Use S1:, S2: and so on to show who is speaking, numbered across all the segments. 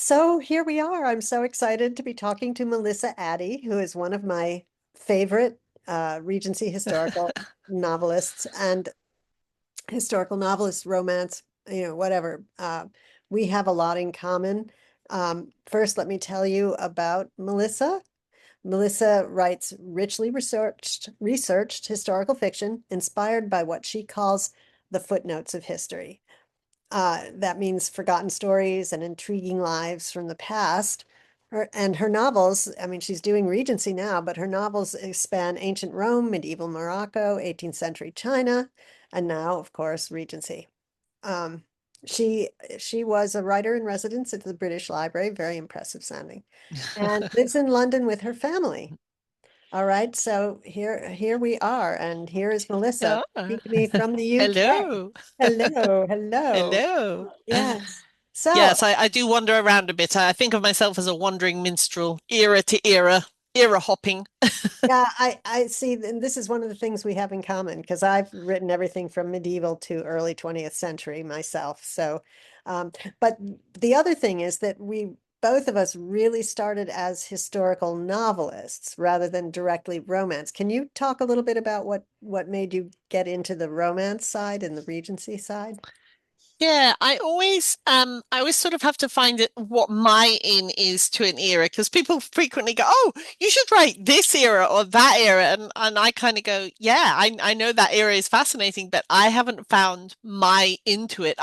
S1: So here we are. I'm so excited to be talking to Melissa Addey, who is one of my favorite Regency historical novelists and historical novelists, romance, whatever. We have a lot in common. First, let me tell you about Melissa. Melissa writes richly researched historical fiction inspired by what she calls the footnotes of history. That means forgotten stories and intriguing lives from the past. Her novels, I mean, she's doing Regency now, but her novels span ancient Rome, medieval Morocco, 18th century China, and now, of course, Regency. Um, she was a writer in residence at the British Library, very impressive sounding, and lives in London with her family. All right, so here we are, and here is Melissa
S2: Oh,
S1: speaking to me from the UK.
S2: hello.
S1: Hello, hello.
S2: Hello.
S1: Yes. So,
S2: Yes, I do wander around a bit. I think of myself as a wandering minstrel, era to era hopping.
S1: yeah, I see, and this is one of the things we have in common because I've written everything from medieval to early 20th century myself. So, um, but the other thing is that we both of us really started as historical novelists rather than directly romance. Can you talk a little bit about what made you get into the romance side and the Regency side?
S2: Yeah, I always sort of have to find it what my in is to an era because people frequently go, "Oh, you should write this era or that era," and I kind of go, "Yeah, I know that era is fascinating, but I haven't found my into it.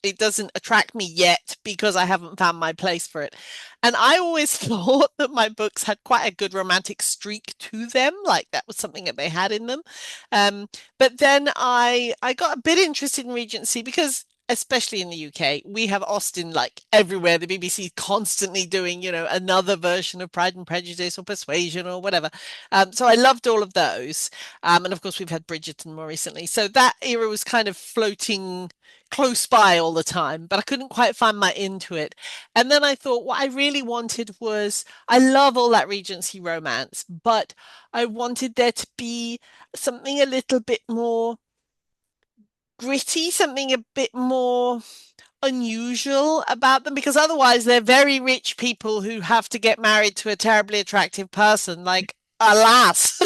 S2: It doesn't attract me yet because I haven't found my place for it." And I always thought that my books had quite a good romantic streak to them, like that was something that they had in them. Um, but then I got a bit interested in Regency because especially in the UK, we have Austen like everywhere. The BBC is constantly doing, another version of Pride and Prejudice or Persuasion or whatever. So I loved all of those. And of course, we've had Bridgerton more recently. So that era was kind of floating close by all the time, but I couldn't quite find my into it. And then I thought what I really wanted was I love all that Regency romance, but I wanted there to be something a little bit more gritty, something a bit more unusual about them because otherwise they're very rich people who have to get married to a terribly attractive person. Like, alas,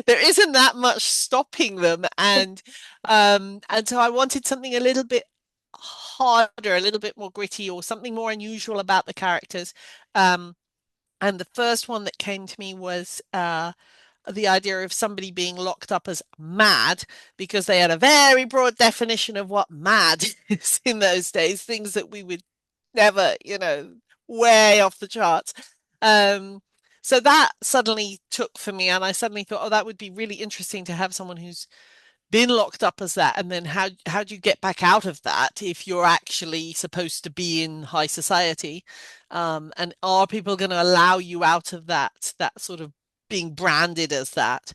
S2: there isn't that much stopping them. And so I wanted something a little bit harder, a little bit more gritty, or something more unusual about the characters. Um, and the first one that came to me was the idea of somebody being locked up as mad because they had a very broad definition of what mad is in those days, things that we would never, way off the charts. Um, so that suddenly took for me, and I suddenly thought, oh, that would be really interesting to have someone who's been locked up as that, and then how do you get back out of that if you're actually supposed to be in high society? And are people going to allow you out of that sort of being branded as that?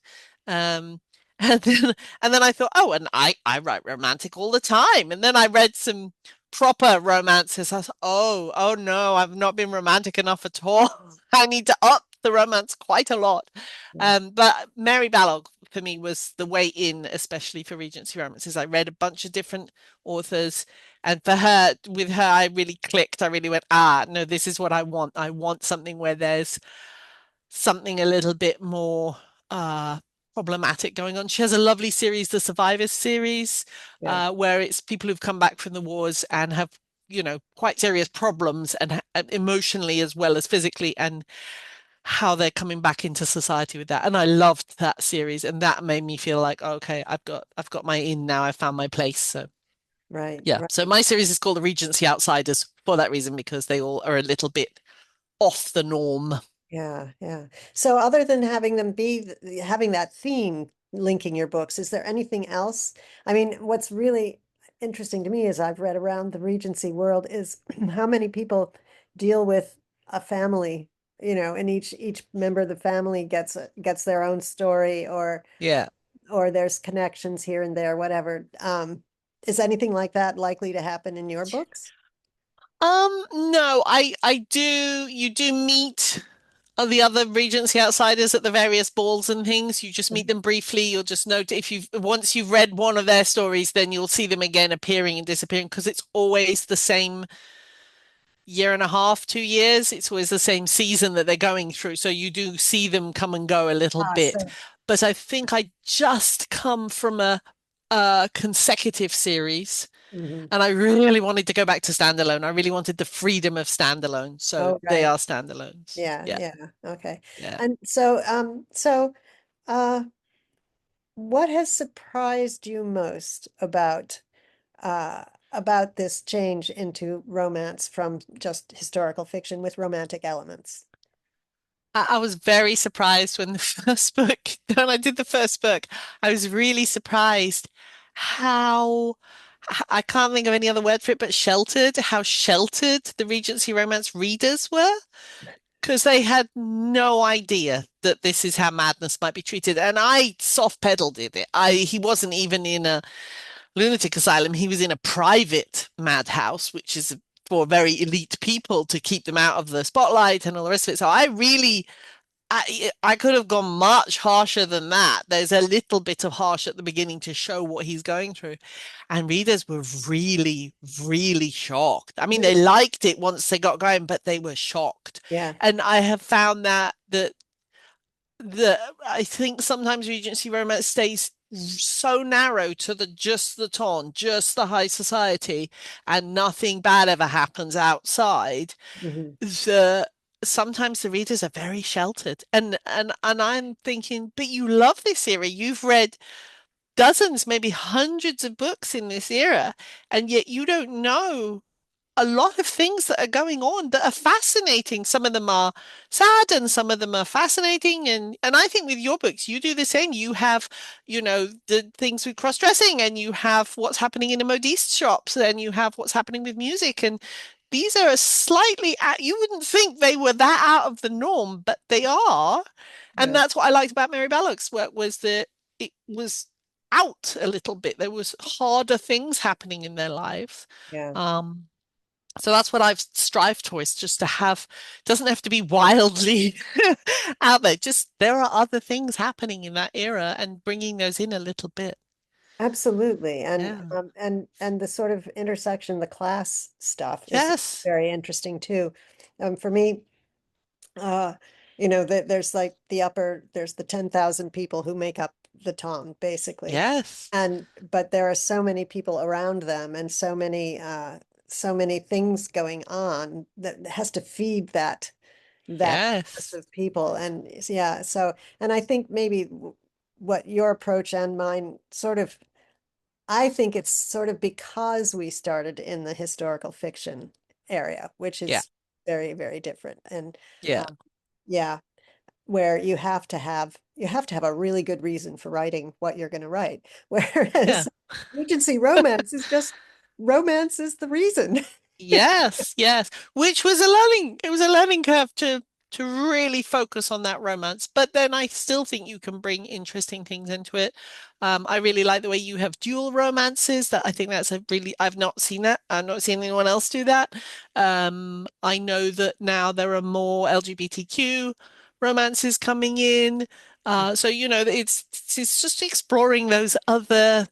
S2: Um, and then I thought, oh, and I write romantic all the time. And then I read some proper romances. I thought, oh no, I've not been romantic enough at all. I need to up the romance quite a lot. But Mary Balogh for me was the way in, especially for Regency romances. I read a bunch of different authors, and with her, I really clicked. I really went, no, this is what I want. I want something where there's something a little bit more problematic going on. She has a lovely series, the Survivors series,
S1: Yeah.
S2: where it's people who've come back from the wars and have, quite serious problems and emotionally as well as physically, and how they're coming back into society with that. And I loved that series, and that made me feel like, okay, I've got my in now. I found my place. So
S1: Right,
S2: yeah.
S1: right.
S2: So my series is called The Regency Outsiders for that reason, because they all are a little bit off the norm.
S1: Yeah, yeah. So other than having them having that theme linking your books, is there anything else? I mean, what's really interesting to me as I've read around the Regency world is how many people deal with a family, and each member of the family gets their own story
S2: Yeah.
S1: or there's connections here and there, whatever. Is anything like that likely to happen in your books?
S2: No, I do. You do meet the other Regency outsiders at the various balls and things. You just meet them briefly. You'll just note if you've once you've read one of their stories, then you'll see them again appearing and disappearing because it's always the same year and a half, 2 years. It's always the same season that they're going through. So you do see them come and go a little
S1: Ah,
S2: bit.
S1: so.
S2: But I think I just come from a consecutive series.
S1: Mhm.
S2: And I really wanted to go back to standalone. I really wanted the freedom of standalone. So
S1: Oh,
S2: they
S1: right.
S2: are standalones.
S1: Yeah,
S2: Yeah.
S1: yeah. Okay.
S2: Yeah.
S1: And uh, what has surprised you most uh, about this change into romance from just historical fiction with romantic elements?
S2: I was very surprised when the first book, when I did the first book, I was really surprised how, I can't think of any other word for it, but sheltered, how sheltered the Regency Romance readers were, because they had no idea that this is how madness might be treated. And I soft pedaled it. He wasn't even in a lunatic asylum. He was in a private madhouse, which is for very elite people to keep them out of the spotlight and all the rest of it. So I could have gone much harsher than that. There's a little bit of harsh at the beginning to show what he's going through. And readers were really, really shocked. I mean, they
S1: Really?
S2: liked it once they got going, but they were shocked.
S1: Yeah,
S2: And I have found that I think sometimes Regency romance stays so narrow to the just the ton, just the high society, and nothing bad ever happens outside.
S1: hmm,
S2: The Sometimes the readers are very sheltered, and I'm thinking, but you love this era. You've read dozens, maybe hundreds of books in this era, and yet you don't know a lot of things that are going on that are fascinating. Some of them are sad and some of them are fascinating. And I think with your books, you do the same. You have, the things with cross-dressing and you have what's happening in the modiste shops and you have what's happening with music. And these are you wouldn't think they were that out of the norm, but they are. And
S1: yeah,
S2: that's what I liked about Mary Bellocs, where was that it was out a little bit. There was harder things happening in their lives.
S1: yeah.
S2: Um, so that's what I've strived towards, just to have, doesn't have to be wildly out there. Just there are other things happening in that era and bringing those in a little bit.
S1: Absolutely.
S2: Yeah.
S1: And the sort of intersection, the class stuff is
S2: Yes.
S1: very interesting too. For me, uh, there's like there's the 10,000 people who make up the town, basically.
S2: Yes.
S1: But there are so many people around them and so many things going on that has to feed that cast
S2: Yes.
S1: of people. And yeah, and I think maybe what your approach and mine sort of, I think it's sort of because we started in the historical fiction area, which
S2: Yeah.
S1: is very, very different. And
S2: Yeah.
S1: um, yeah, where you have to have a really good reason for writing what you're going to write.
S2: Yeah.
S1: Whereas Regency romance is just romance is the reason.
S2: Yes, yes. It was a learning curve to really focus on that romance. But then I still think you can bring interesting things into it. I really like the way you have dual romances. That I think that's a really I've not seen that. I've not seen anyone else do that. I know that now there are more LGBTQ romances coming in. So it's just exploring those other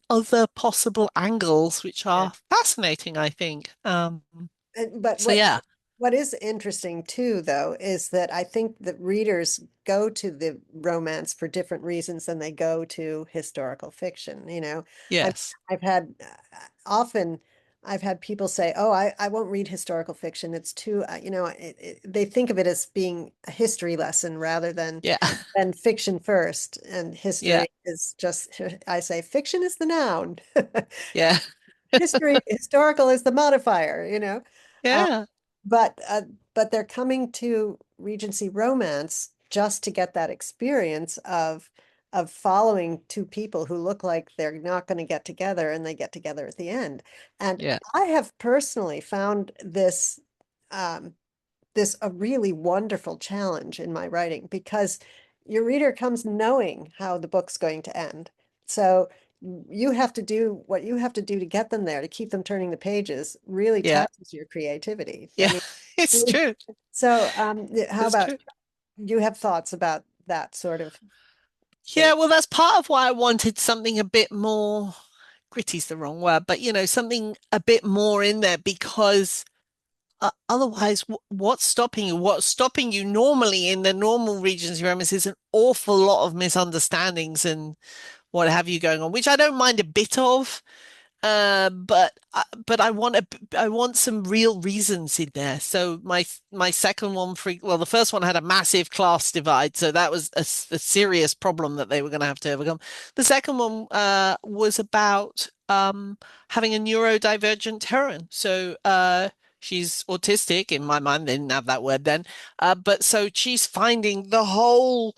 S2: possible angles, which
S1: Yeah.
S2: are fascinating, I think.
S1: But
S2: So yeah,
S1: what is interesting too, though, is that I think that readers go to the romance for different reasons than they go to historical fiction. I
S2: yes,
S1: I've had often I've had people say, "Oh, I won't read historical fiction. It's too, they think of it as being a history lesson rather
S2: yeah,
S1: than fiction first, and
S2: yeah,
S1: history is just, I say, fiction is the noun,
S2: yeah,
S1: historical is the modifier. Uh,
S2: yeah,
S1: but uh, but they're coming to Regency Romance just to get that experience of following two people who look like they're not going to get together and they get together at the end. And
S2: yeah,
S1: I have personally found um, this a really wonderful challenge in my writing because your reader comes knowing how the book's going to end. So you have to do what you have to do to get them there, to keep them turning the pages, really
S2: yeah,
S1: touches your creativity. I
S2: yeah.
S1: mean,
S2: It's true.
S1: so how
S2: It's
S1: about
S2: true.
S1: you have thoughts about that sort of thing?
S2: Yeah, well, that's part of why I wanted something a bit more gritty's the wrong word, but something a bit more in there because otherwise, what's stopping you? What's stopping you normally in the normal regions of Ramos is an awful lot of misunderstandings and what have you going on, which I don't mind a bit of. But I want some real reasons in there. So my second one, well, the first one had a massive class divide, so that was a serious problem that they were going to have to overcome. The second one was about having a neurodivergent heroine. So she's autistic in my mind. They didn't have that word then, but so she's finding the whole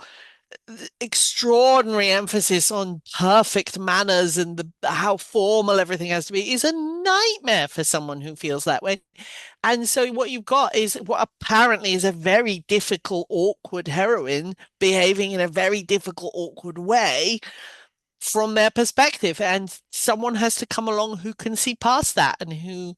S2: extraordinary emphasis on perfect manners and how formal everything has to be is a nightmare for someone who feels that way. And so what you've got is what apparently is a very difficult, awkward heroine behaving in a very difficult, awkward way from their perspective. And someone has to come along who can see past that and who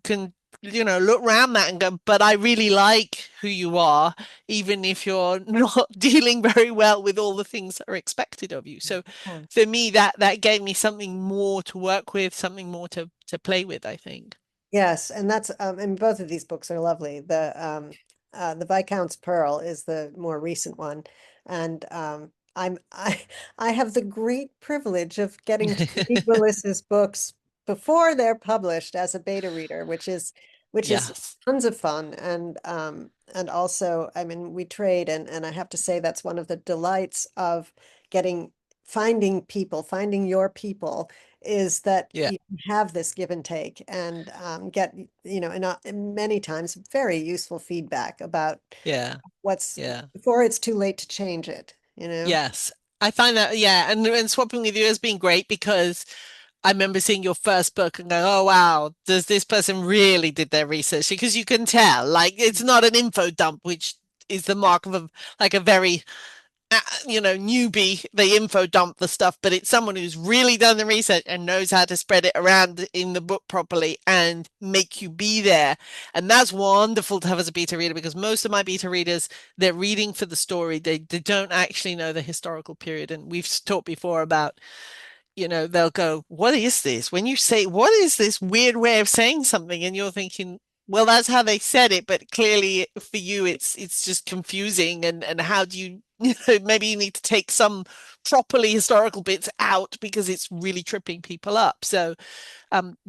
S2: can, look around that and go, but I really like who you are, even if you're not dealing very well with all the things that are expected of you. So
S1: Yeah.
S2: for me, that gave me something more to work with, something more to play with, I think.
S1: Yes, and that's and both of these books are lovely. The Viscount's Pearl is the more recent one, and I have the great privilege of getting to read Melissa's books before they're published as a beta reader, which is
S2: Yes.
S1: tons of fun, and also, I mean, we trade, and I have to say that's one of the delights of getting finding your people is that
S2: Yeah.
S1: you have this give and take and get, and many times very useful feedback about
S2: Yeah.
S1: what's
S2: Yeah.
S1: before it's too late to change it, you know?
S2: Yes. I find that, yeah, and swapping with you has been great because I remember seeing your first book and going, "Oh wow, does this person really did their research?" Because you can tell, like it's not an info dump, which is the mark of a very newbie. They info dump the stuff, but it's someone who's really done the research and knows how to spread it around in the book properly and make you be there. And that's wonderful to have as a beta reader because most of my beta readers, they're reading for the story. They don't actually know the historical period. And we've talked before about they'll go, "What is this?" When you say, "What is this weird way of saying something?" And you're thinking, well, that's how they said it, but clearly for you, it's just confusing. And how do maybe you need to take some properly historical bits out because it's really tripping people up. So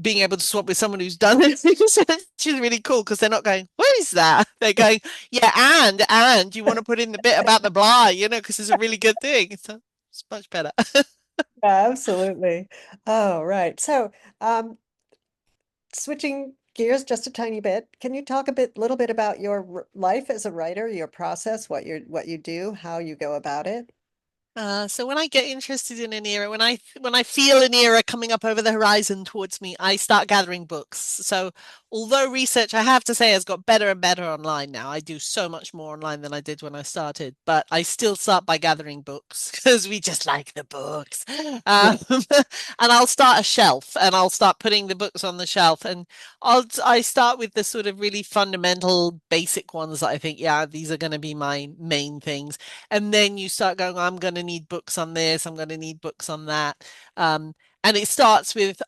S2: being able to swap with someone who's done this research is really cool because they're not going, "What is that?" They're going, "Yeah, and you want to put in the bit about the blah, because it's a really good thing." So it's much better.
S1: Yeah, absolutely. Oh, right. So, switching gears just a tiny bit, can you talk little bit about your life as a writer, your process, what you do, how you go about it?
S2: So when I get interested in an era, when I feel an era coming up over the horizon towards me, I start gathering books. So although research, I have to say, has got better and better online now. I do so much more online than I did when I started, but I still start by gathering books because we just like the books.
S1: Yeah.
S2: And I'll start a shelf and I'll start putting the books on the shelf and I start with the sort of really fundamental basic ones that I think, yeah, these are going to be my main things. And then you start going, I'm going to need books on this, I'm going to need books on that. And it starts with,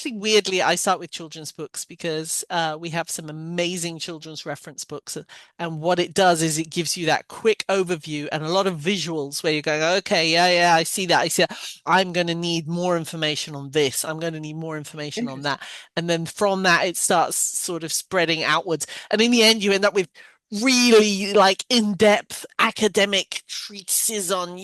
S2: weirdly, I start with children's books because we have some amazing children's reference books. And what it does is it gives you that quick overview and a lot of visuals where you're going, okay, yeah, I see that. I see that. I'm going to need more information on this. I'm going to need more information on
S1: Interesting.
S2: that. And then from that, it starts sort of spreading outwards. And in the end, you end up with really like in-depth academic treatises on,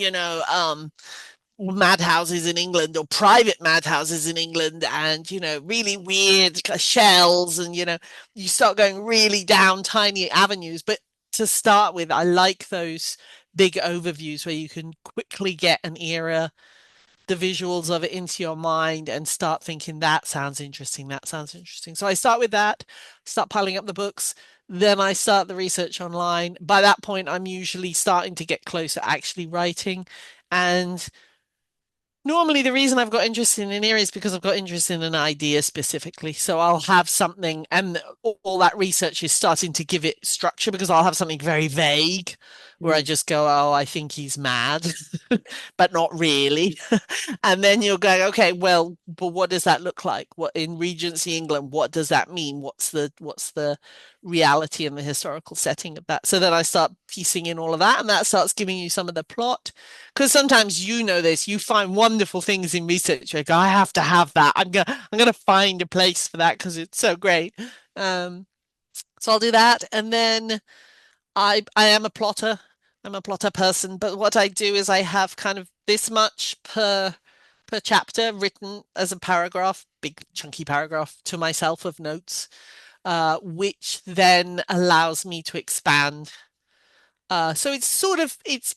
S2: madhouses in England or private madhouses in England and, really weird shells. And, you start going really down tiny avenues. But to start with, I like those big overviews where you can quickly get an era, the visuals of it into your mind and start thinking that sounds interesting, that sounds interesting. So I start with that, start piling up the books, then I start the research online. By that point I'm usually starting to get closer actually writing. And normally the reason I've got interested in an area is because I've got interest in an idea specifically. So I'll have something and all that research is starting to give it structure because I'll have something very vague where I
S1: Mm.
S2: just go, oh, I think he's mad, but not really. And then you're going, okay, well, but what does that look like? What in Regency England, what does that mean? What's the reality and the historical setting of that? So then I start piecing in all of that, and that starts giving you some of the plot. Because sometimes you know this, you find wonderful things in research. Like, I have to have that. I'm gonna find a place for that because it's so great. Um, so I'll do that, and then I am a plotter. I'm a plotter person, but what I do is I have kind of this much per chapter written as a paragraph, big chunky paragraph to myself of notes, which then allows me to expand. So it's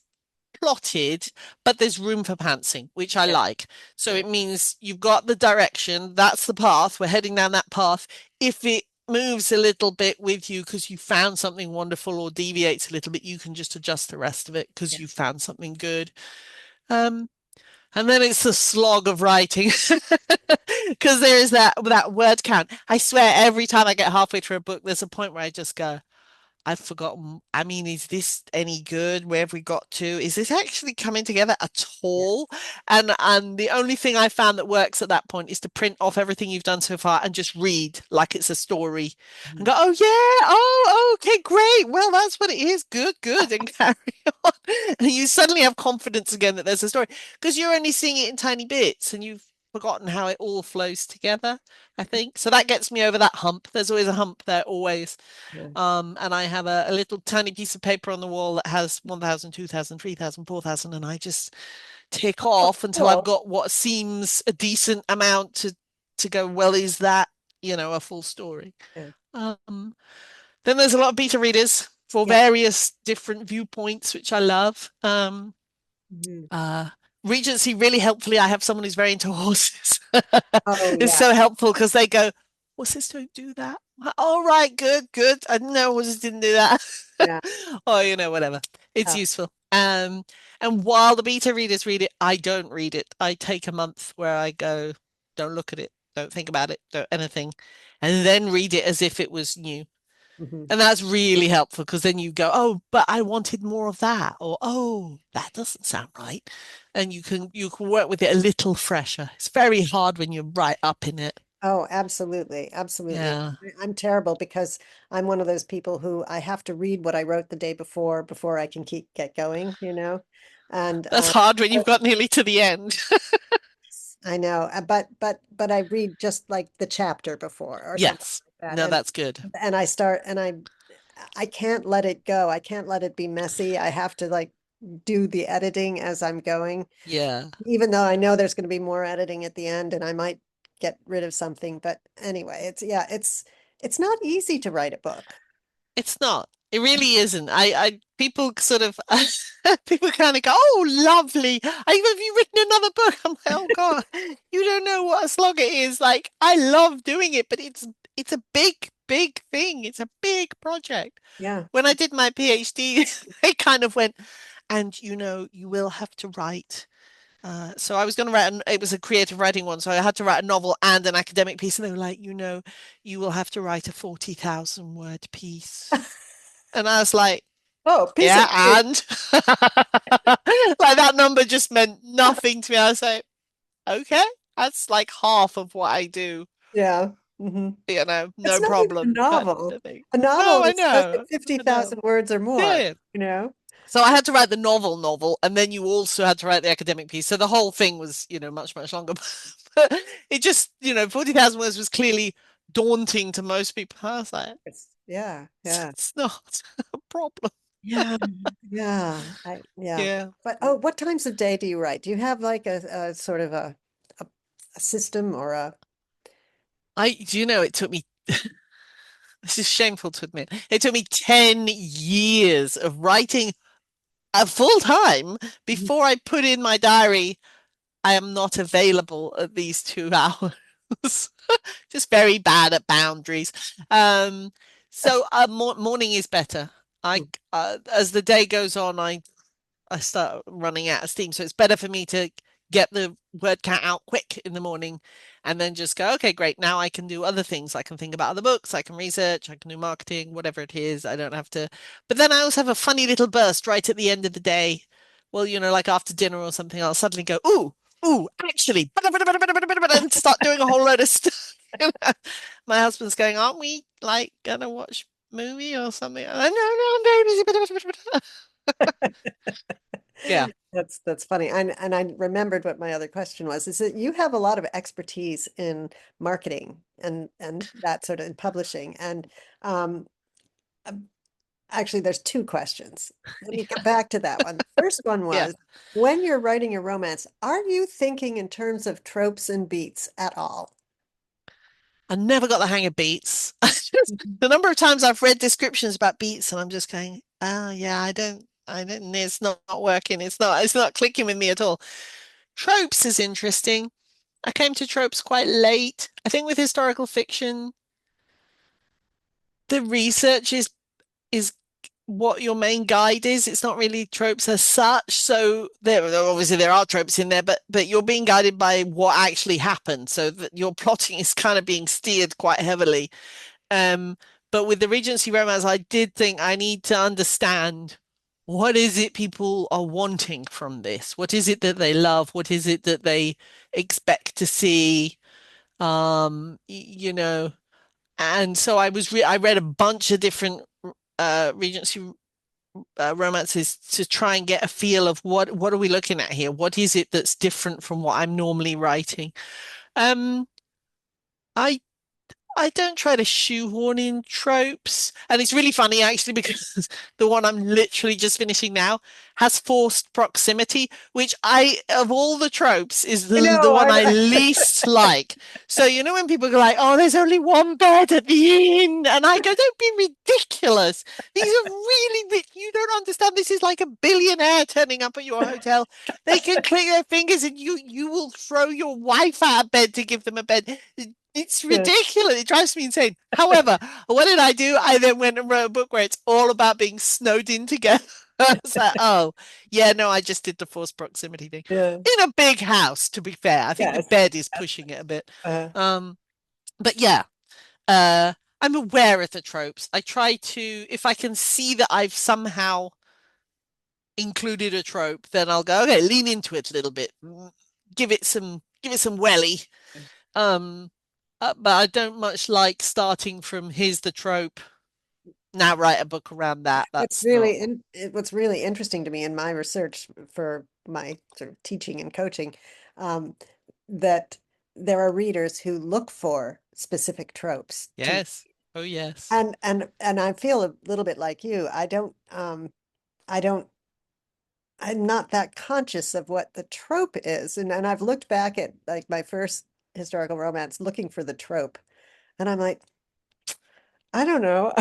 S2: plotted, but there's room for pantsing, which I
S1: Yeah.
S2: like. So
S1: Yeah.
S2: it means you've got the direction, that's the path, we're heading down that path. If it moves a little bit with you because you found something wonderful or deviates a little bit, you can just adjust the rest of it because
S1: Yeah.
S2: you found something good. Um, and then it's the slog of writing because there is that word count. I swear every time I get halfway through a book, there's a point where I just go, I've forgotten. I mean, is this any good? Where have we got to? Is this actually coming together at
S1: Yeah.
S2: all? And the only thing I found that works at that point is to print off everything you've done so far and just read like it's a story and
S1: Mhm.
S2: go, oh yeah, oh okay, great. Well, that's what it is. Good, good, and carry on. And you suddenly have confidence again that there's a story because you're only seeing it in tiny bits and you've forgotten how it all flows together, I think. So that gets me over that hump. There's always a hump there, always.
S1: Yeah.
S2: And I have a little tiny piece of paper on the wall that has 1,000, 2,000, 3,000, 4,000, and I just tick
S1: Oh,
S2: off until I've
S1: cool.
S2: got what seems a decent amount to go, well, is that, a full story?
S1: Yeah.
S2: Um, then there's a lot of beta readers for
S1: Yeah.
S2: various different viewpoints, which I love.
S1: Mhm.
S2: Uh, Regency, really helpfully, I have someone who's very into horses.
S1: Oh,
S2: It's
S1: yeah.
S2: so helpful because they go, horses don't do that. All right, good, good. I didn't know horses didn't do that.
S1: Yeah.
S2: Or, whatever. It's
S1: Yeah.
S2: useful. And while the beta readers read it, I don't read it. I take a month where I go, don't look at it, don't think about it, don't anything, and then read it as if it was new.
S1: Mhm.
S2: And that's really helpful because then you go, oh, but I wanted more of that, or oh, that doesn't sound right. And you can work with it a little fresher. It's very hard when you're right up in it.
S1: Oh, absolutely. Absolutely.
S2: Yeah.
S1: I'm terrible because I'm one of those people who I have to read what I wrote the day before I can get going, you know? And
S2: That's hard when you've got nearly to the end.
S1: I know, but I read just like the chapter before or something
S2: Yes.
S1: like that.
S2: No, that's good.
S1: And I start and I can't let it go. I can't let it be messy. I have to like do the editing as I'm going,
S2: Yeah.
S1: even though I know there's going to be more editing at the end and I might get rid of something. But anyway, it's not easy to write a book.
S2: It's not. It really isn't. People sort of, people kind of go, "Oh, lovely! Have you written another book?" I'm like, "Oh God, you don't know what a slog it is." Like, I love doing it, but it's a big, big thing. It's a big project.
S1: Yeah.
S2: When I did my PhD, they kind of went, and you will have to write. So I was going to write, it was a creative writing one, so I had to write a novel and an academic piece, and they were like, you will have to write a 40,000 word piece. And I was like,
S1: Oh, piece of
S2: yeah,
S1: cake.
S2: and like that number just meant nothing to me. I was like, okay, that's like half of what I do,
S1: Yeah. Hmm. It's
S2: no
S1: not even a
S2: problem kind
S1: novel.
S2: of thing.
S1: A novel
S2: No, I
S1: is supposed to
S2: know.
S1: be
S2: I know.
S1: 50,000 words or
S2: Yeah,
S1: more,
S2: yeah.
S1: you know?
S2: So I had to write the novel, and then you also had to write the academic piece. So the whole thing was, much, much longer. But it just, 40,000 words was clearly daunting to most people. I was like,
S1: Yeah, yeah.
S2: it's not a problem.
S1: Yeah, yeah.
S2: Yeah.
S1: But oh, what times of day do you write? Do you have like a sort of a, a system or a
S2: Do you know, it took me, this is shameful to admit, it took me 10 years of writing a full time
S1: Mhm.
S2: before I put in my diary, I am not available at these 2 hours. Just very bad at boundaries. So morning is better. As the day goes on, I start running out of steam. So it's better for me to get the word count out quick in the morning and then just go, okay, great. Now I can do other things. I can think about other books, I can research, I can do marketing, whatever it is. I don't have to. But then I also have a funny little burst right at the end of the day. Well, like after dinner or something, I'll suddenly go, ooh, actually, and start doing a whole load of stuff. My husband's going, aren't we like gonna watch movie or something? No, I'm very busy. Yeah.
S1: That's funny. And I remembered what my other question was, is that you have a lot of expertise in marketing and that sort of in publishing. And um, um, actually there's two questions. Let me get back to that one. The first one
S2: Yeah.
S1: was, when you're writing a romance, are you thinking in terms of tropes and beats at all?
S2: I never got the hang of beats.
S1: Mhm.
S2: The number of times I've read descriptions about beats and I'm just going, oh yeah, I don't, it's not working. It's not clicking with me at all. Tropes is interesting. I came to tropes quite late. I think with historical fiction, the research is what your main guide is. It's not really tropes as such. So obviously there are tropes in there, but you're being guided by what actually happened. So that your plotting is kind of being steered quite heavily. Um, but with the Regency romance, I did think I need to understand what is it people are wanting from this? What is it that they love? What is it that they expect to see? You know, and so I read a bunch of different Regency romances to try and get a feel of what are we looking at here? What is it that's different from what I'm normally writing? Um, I I don't try to shoehorn in tropes. And it's really funny actually because the one I'm literally just finishing now has forced proximity, which of all the tropes, is
S1: I
S2: the
S1: know,
S2: one I least like. So, when people go like, oh, there's only one bed at the inn. And I go, don't be ridiculous. These are really rich. You don't understand. This is like a billionaire turning up at your hotel. They can click their fingers and you will throw your wife out of bed to give them a bed. It's
S1: yeah,
S2: ridiculous. It drives me insane. However, what did I do? I then went and wrote a book where it's all about being snowed in together. It's like, oh, yeah, no, I just did the forced proximity thing.
S1: yeah,
S2: In a big house, to be fair. I think the
S1: yes.
S2: bed is pushing it a bit.
S1: Uh,
S2: Um, but yeah, uh, I'm aware of the tropes. I try to, if I can see that I've somehow included a trope, then I'll go, okay, lean into it a little bit. Give it some welly. Um, but I don't much like starting from here's the trope. Now write a book around that. That's not.
S1: What's really interesting to me in my research for my sort of teaching and coaching, um, that there are readers who look for specific tropes to,
S2: Yes. Oh yes.
S1: and I feel a little bit like you. I don't I'm not that conscious of what the trope is. And I've looked back at like my first historical romance looking for the trope. And I'm like, I don't know.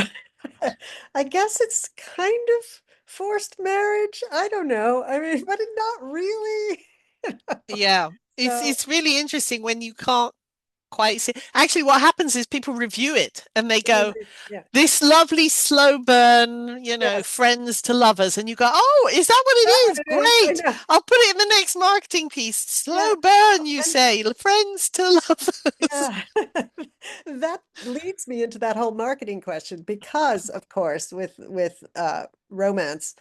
S1: I guess it's kind of forced marriage. I don't know. I mean, but not really.
S2: Yeah. It's
S1: So,
S2: it's really interesting when you can't quite see. Actually, what happens is people review it and they go,
S1: yeah.
S2: this lovely slow burn,
S1: Yes.
S2: friends to lovers. And you go, oh, is that what it
S1: That's what
S2: is?
S1: it is. I
S2: Great.
S1: know.
S2: I'll put it in the next marketing piece.
S1: Yeah.
S2: Slow burn, you
S1: And
S2: say, friends to lovers.
S1: yeah. That leads me into that whole marketing question because, of course, with romance,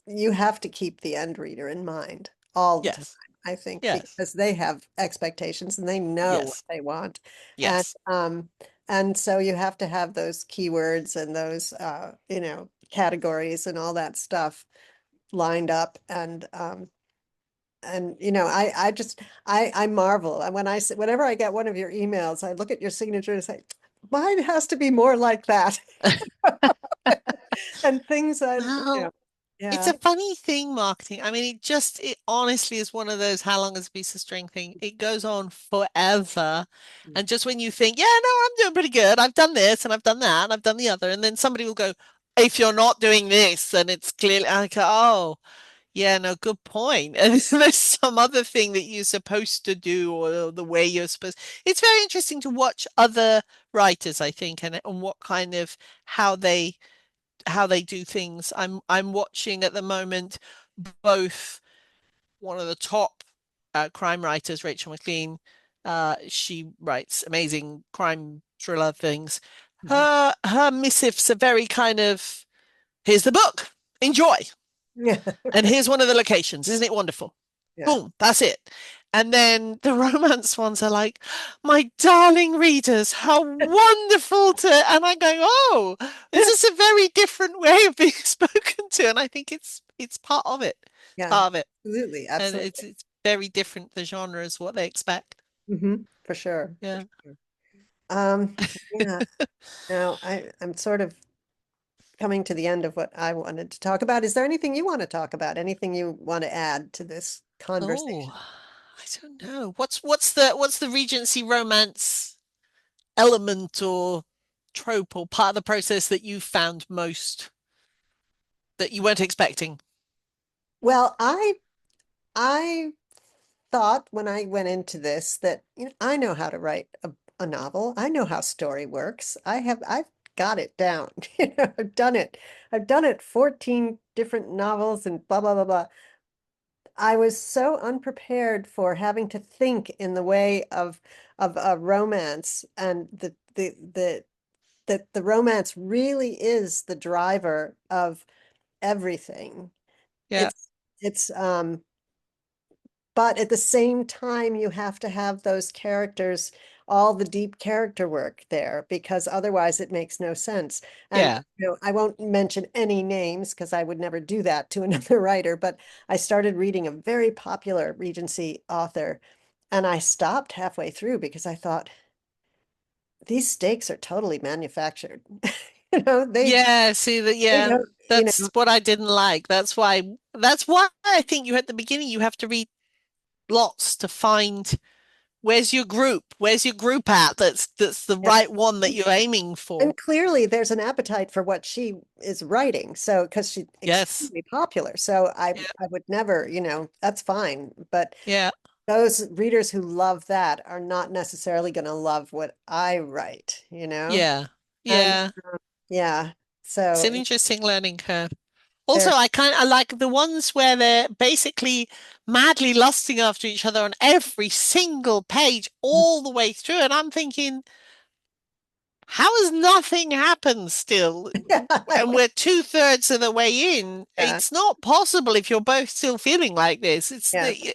S1: you have to keep the end reader in mind all the time,
S2: Yes.
S1: I think,
S2: Yes.
S1: because they have expectations and they know what
S2: Yes.
S1: they want. And
S2: Yes.
S1: and so you have to have those keywords and those categories and all that stuff lined up. And I just I marvel. And whenever I get one of your emails, I look at your signature and say, mine has to be more like that. And things
S2: Well, it's
S1: yeah.
S2: a funny thing, marketing. I mean, it honestly is one of those how long is a piece of string thing. It goes on forever. And just when you think, yeah, no, I'm doing pretty good. I've done this and I've done that and I've done the other. And then somebody will go, if you're not doing this, then it's clearly, I go, oh, yeah, no, good point. And there's some other thing that you're supposed to do or the way you're supposed. It's very interesting to watch other writers, I think, and what kind of how they how they do things. I'm watching at the moment both one of the top crime writers, Rachel McLean. She writes amazing crime thriller things.
S1: Mhm.
S2: Her missives are very kind of, here's the book, enjoy.
S1: Yeah.
S2: And here's one of the locations. Isn't it wonderful?
S1: Yeah.
S2: Boom, that's it. And then the romance ones are like, my darling readers, how wonderful to, and I'm going, oh, this is a very different way of being spoken to. And I think it's part of it. It's
S1: Yeah.
S2: part of it.
S1: Absolutely.
S2: And
S1: Absolutely.
S2: it's very different, the genre is what they expect.
S1: For sure. For
S2: Yeah.
S1: sure. Um, yeah. Now I'm sort of coming to the end of what I wanted to talk about. Is there anything you want to talk about? Anything you want to add to this
S2: Oh,
S1: conversation?
S2: I don't know. What's the Regency romance element or trope or part of the process that you found most that you weren't expecting?
S1: Well, I thought when I went into this that I know how to write a novel. I know how story works. I've got it down. I've done it. I've done it 14 different novels and blah blah blah blah. I was so unprepared for having to think in the way of a romance and that the romance really is the driver of everything.
S2: Yeah.
S1: It's but at the same time, you have to have those characters, all the deep character work there, because otherwise it makes no sense. And
S2: Yeah.
S1: I won't mention any names because I would never do that to another writer, but I started reading a very popular Regency author, and I stopped halfway through because I thought, these stakes are totally manufactured.
S2: Yeah, see that,
S1: They
S2: yeah,
S1: don't,
S2: that's what I didn't like. That's why I think you at the beginning you have to read lots to find where's your group at that's the
S1: yeah.
S2: right one that you're aiming for.
S1: And clearly there's an appetite for what she is writing. So, because she's
S2: Yes.
S1: extremely popular. So
S2: Yeah.
S1: I would never, that's fine. But
S2: Yeah.
S1: those readers who love that are not necessarily going to love what I write.
S2: Yeah.
S1: And
S2: Yeah.
S1: yeah,
S2: It's
S1: so
S2: an interesting learning curve. Also,
S1: there,
S2: I like the ones where they're basically madly lusting after each other on every single page all the way through. And I'm thinking, how has nothing happened still?
S1: yeah,
S2: And we're two-thirds of the way in.
S1: yeah,
S2: It's not possible if you're both still feeling like this.
S1: yeah, yeah.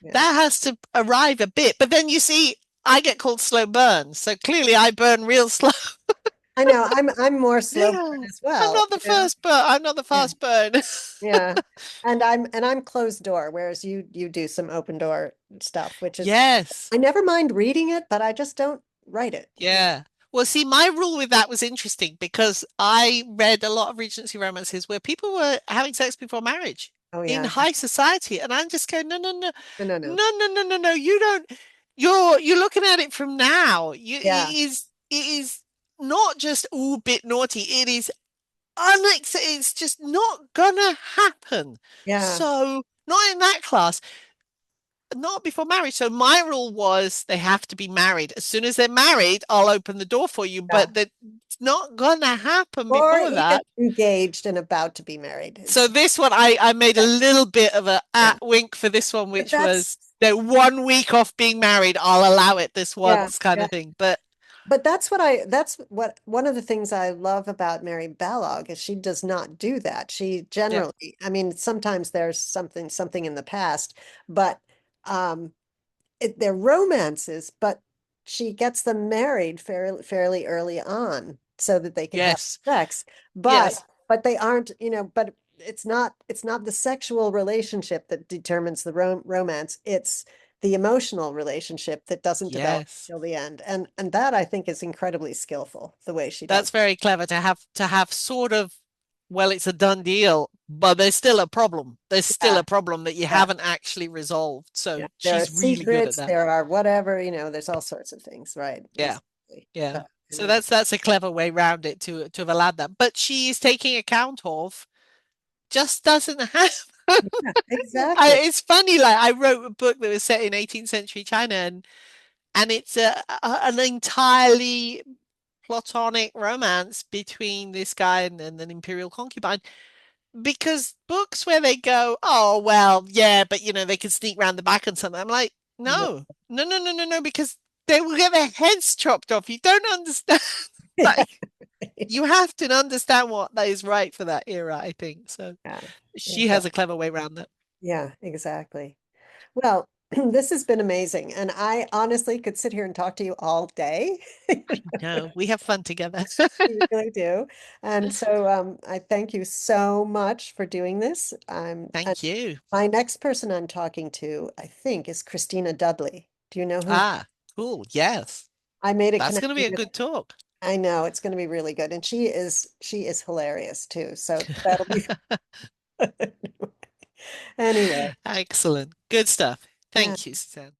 S2: That has to arrive a bit. But then you see, I get called slow burn. So clearly I burn real slow.
S1: I know I'm more slow burn
S2: Yeah.
S1: as
S2: I'm
S1: well,
S2: not the first burn. I'm not the
S1: Yeah,
S2: fast burn.
S1: yeah. And I'm closed door, whereas you do some open door stuff, which is
S2: Yes.
S1: I never mind reading it, but I just don't write it.
S2: Yeah. Well, see, my rule with that was interesting because I read a lot of Regency romances where people were having sex before marriage
S1: Oh
S2: in
S1: yeah.
S2: high society. And I'm just going, no, no, no,
S1: No, no, no.
S2: no, no, no, no, no. You don't, you're looking at it from now.
S1: Yeah.
S2: It is not just all bit naughty. It is it's just not gonna happen.
S1: Yeah.
S2: So not in that class, not before marriage. So my rule was they have to be married. As soon as they're married, I'll open the door for you,
S1: Yeah.
S2: but it's not gonna happen
S1: Or
S2: before
S1: even
S2: that.
S1: engaged and about to be married.
S2: So this one, I made a
S1: Yeah.
S2: little bit of a
S1: Yeah.
S2: wink for this one,
S1: But
S2: which
S1: that's
S2: was the 1 week off being married. I'll allow it this
S1: yeah.
S2: once kind
S1: Yeah.
S2: of thing. But
S1: But that's what one of the things I love about Mary Balogh is she does not do that. She
S2: yeah,
S1: generally, I mean, sometimes there's something in the past, but um they're romances, but she gets them married fairly early on so that they can have
S2: yes,
S1: sex. But
S2: yes,
S1: but they aren't, but it's not the sexual relationship that determines the romance. It's the emotional relationship that doesn't develop
S2: yes.
S1: till the end. And that I think is incredibly skillful, the way she does.
S2: That's very clever to have sort of, well, it's a done deal, but there's still a problem. There's still
S1: Yeah,
S2: a problem that you
S1: yeah,
S2: haven't actually resolved.
S1: yeah.
S2: So
S1: There are
S2: she's really good at
S1: secrets,
S2: that.
S1: there are whatever, there's all sorts of things, right?
S2: Yeah.
S1: Exactly.
S2: Yeah.
S1: But
S2: So
S1: anyway.
S2: that's a clever way round it to have allowed that. But she is taking account of just doesn't have.
S1: Yeah, exactly.
S2: It's funny, like I wrote a book that was set in 18th century China and it's an entirely platonic romance between this guy and an imperial concubine. because books where they go, oh, well, yeah, but they can sneak around the back and something. I'm like,
S1: Yeah.
S2: no, no, no, no, no, no, because they will get their heads chopped off. You don't understand. Like, you have to understand what that is right for that era, I think. So
S1: Yeah,
S2: she has
S1: exactly.
S2: a clever way around that.
S1: Yeah, exactly. Well, this has been amazing, and I honestly could sit here and talk to you all day.
S2: No, we have fun together.
S1: We really do. And so I thank you so much for doing this. And
S2: Thank you.
S1: my next person I'm talking to, I think, is Christina Dudley. Do you know who?
S2: Ah, cool. Yes.
S1: I made a
S2: That's going to be
S1: connection
S2: a
S1: with.
S2: good talk.
S1: I know it's going to be really good, and she is hilarious too. So that'll be anyway.
S2: Excellent. Good stuff.
S1: Yeah.
S2: Thank you, Suzanne.